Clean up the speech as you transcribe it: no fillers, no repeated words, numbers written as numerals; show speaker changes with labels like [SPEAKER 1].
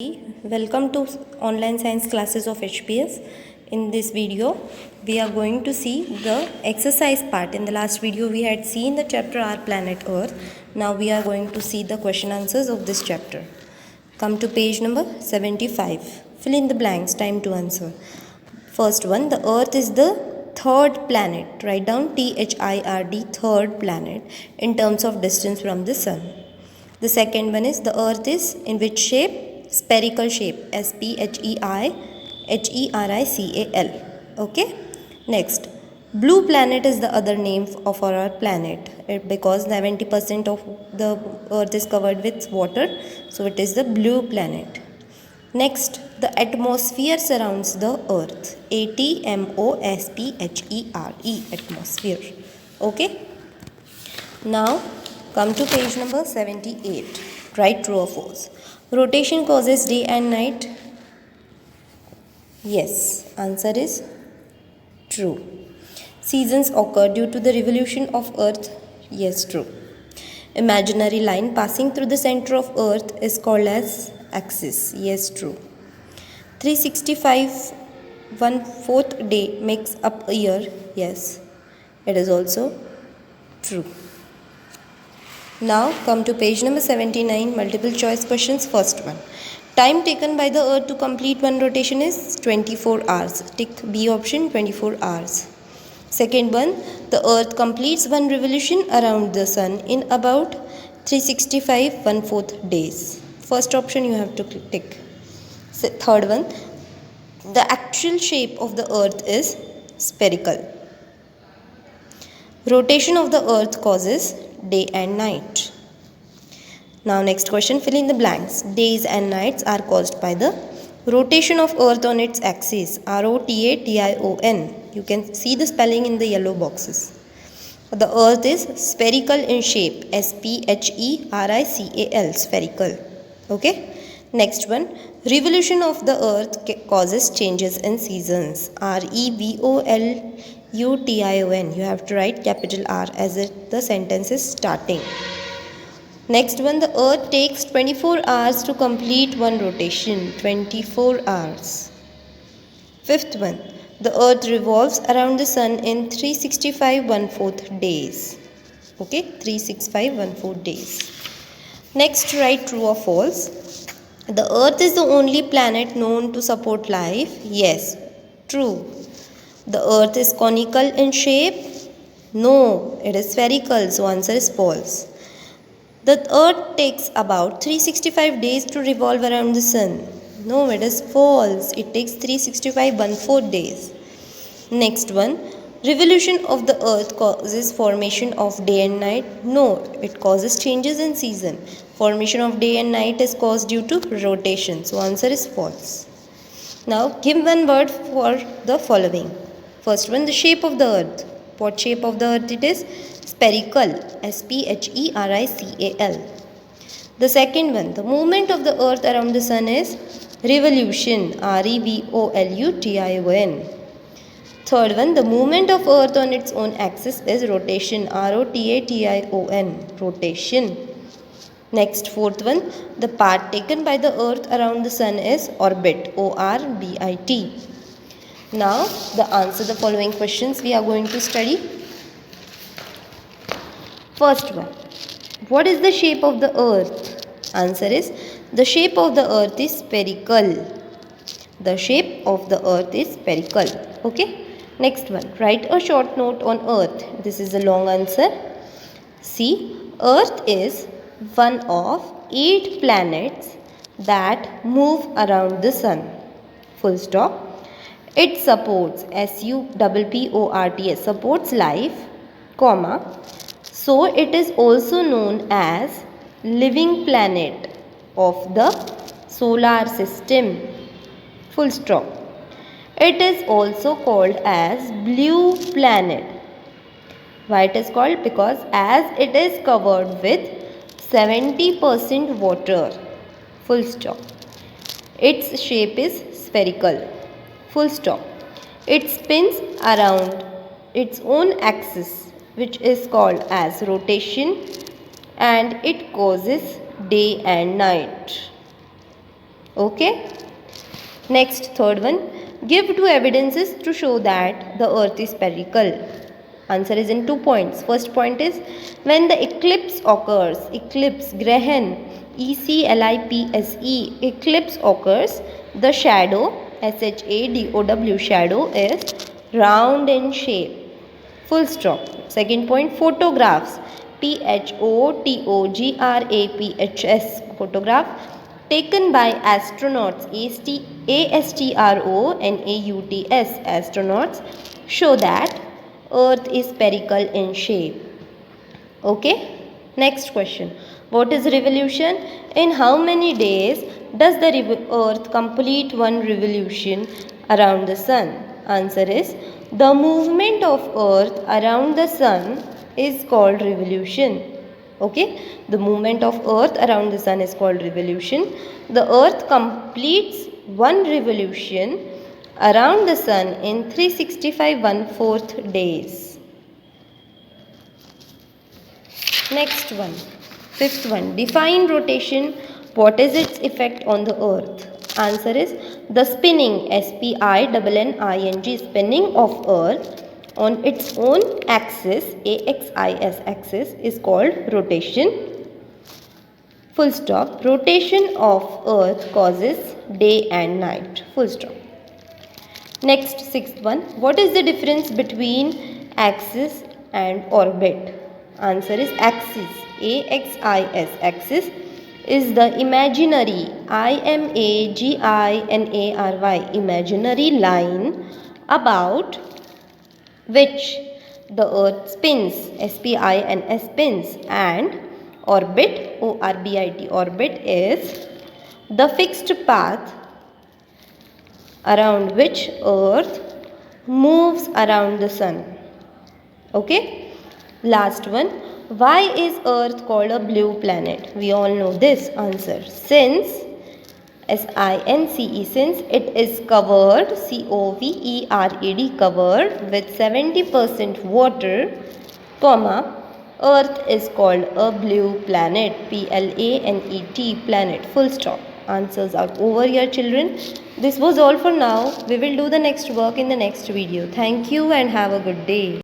[SPEAKER 1] Welcome to online science classes of HPS. In this video, we are going to see the exercise part. In the last video, we had seen the chapter Our Planet Earth. Now we are going to see the question answers of this chapter. Come to page number 75. Fill in the blanks, time to answer. First one, the Earth is the third planet. Write down THIRD, third planet, in terms of distance from the sun. The second one is the Earth is in which shape? Spherical shape, SPHERICAL. Okay. Next, blue planet is the other name of our planet because 70% of the Earth is covered with water, so it is the blue planet. Next, the atmosphere surrounds the Earth. ATMOSPHERE, atmosphere. Okay. Now come to page number 78. Write true or false. Rotation causes day and night. Yes, answer is true. Seasons occur due to the revolution of Earth. Yes, true. Imaginary line passing through the center of Earth is called as axis. Yes, true. 365 1/4 day makes up a year. Yes, it is also true. Now come to page number 79, multiple choice questions. First one, time taken by the Earth to complete one rotation is 24 hours. Tick B option, 24 hours. Second one, the Earth completes one revolution around the Sun in about 365 1/4 days. First option you have to tick. Third one, the actual shape of the Earth is spherical. Rotation of the Earth causes day and night. Now next question, fill in the blanks. Days and nights are caused by the rotation of Earth on its axis. ROTATION. You can see the spelling in the yellow boxes. The Earth is spherical in shape. SPHERICAL, spherical. Okay. Next one, revolution of the Earth causes changes in seasons. REVOLUTION. You have to write capital R as the sentence is starting. Next one, the Earth takes 24 hours to complete one rotation. 24 hours. Fifth one, the Earth revolves around the Sun in 365 1/4 days. Okay, 365 1/4 days. Next, write true or false. The Earth is the only planet known to support life. Yes, true. The Earth is conical in shape. No, it is spherical, so answer is false. The Earth takes about 365 days to revolve around the Sun. No, it is false. It takes 365 1/4 days. Next one, revolution of the Earth causes formation of day and night. No, it causes changes in season. Formation of day and night is caused due to rotation. So answer is false. Now give one word for the following. First one, the shape of the Earth. What shape of the Earth it is? Spherical. SPHERICAL. The second one, the movement of the Earth around the Sun is revolution. REVOLUTION. Third one, the movement of Earth on its own axis is rotation. ROTATION. Rotation. Next, fourth one, the path taken by the Earth around the Sun is orbit. ORBIT. Now, answer the following questions we are going to study. First one, what is the shape of the Earth? Answer is, the shape of the Earth is spherical. The shape of the Earth is spherical. Okay. Next one, write a short note on Earth. This is a long answer. See, Earth is one of 8 planets that move around the Sun. Full stop. It supports, SUPPORTS, supports life, comma. So it is also known as living planet of the solar system. Full stop. It is also called as blue planet. Why it is called? Because as it is covered with 70% water. Full stop. Its shape is spherical. Full stop. It spins around its own axis, which is called as rotation, and it causes day and night. Okay. Next, third one. Give two evidences to show that the earth is spherical. Answer is in 2 points. First point is when the eclipse occurs, eclipse, grahan, ECLIPSE, eclipse occurs, the shadow, SHADOW, shadow is round in shape. Full stop. Second point, photographs, PHOTOGRAPHS, photograph taken by astronauts, ASTRONAUTS, astronauts show that earth is spherical in shape. Okay. Next question. What is revolution? In how many days does the earth complete one revolution around the sun? Answer is the movement of earth around the sun is called revolution. Okay, the movement of earth around the sun is called revolution. The earth completes one revolution around the sun in 365 1/4 days. Next one, fifth one, define rotation. What is its effect on the earth? Answer is the spinning, SPINNING, spinning of earth on its own axis, AXIS axis, is called rotation. Full stop. Rotation of earth causes day and night. Full stop. Next, sixth one. What is the difference between axis and orbit? Answer is axis, AXIS axis is the imaginary, IMAGINARY, imaginary line about which the earth spins, SPINS, spins, and orbit, ORBIT, orbit is the fixed path around which earth moves around the sun. Okay. Last one. Why is earth called a blue planet? We all know this answer. Since, SINCE, since it is covered, COVERED, covered with 70% water, comma, earth is called a blue planet, PLANET, planet. Full stop. Answers are over here, children. This was all for now. We will do the next work in the next video. Thank you and have a good day.